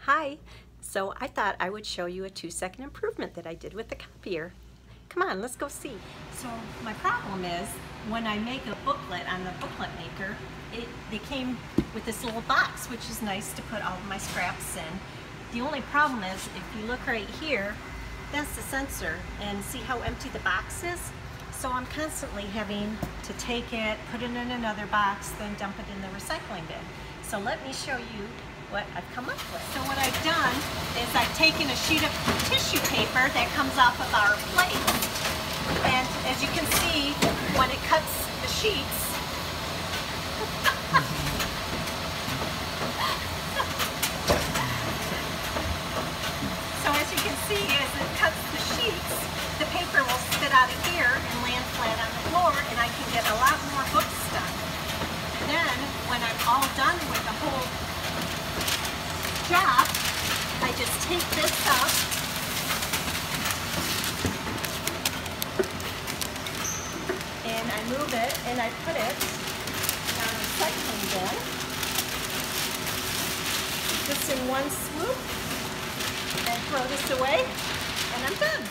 Hi, so I thought I would show you a 2-second improvement that I did with the copier. Come on, let's go see. So my problem is when I make a booklet on the booklet maker, they came with this little box, which is nice to put all of my scraps in. The only problem is if you look right here, that's the sensor, and see how empty the box is? So I'm constantly having to take it, put it in another box, then dump it in the recycling bin. So let me show you what I've come up with. So what I've done is I've taken a sheet of tissue paper that comes off of our plate, and as you can see, when it cuts the sheets, so as you can see, as it cuts the sheets, the paper will spit out of here and land flat on the floor, and I can get a lot more books done. Then, when I'm all done with the whole job, I just take this up and I move it and I put it down the recycling bin, just in one swoop, and throw this away, and I'm done.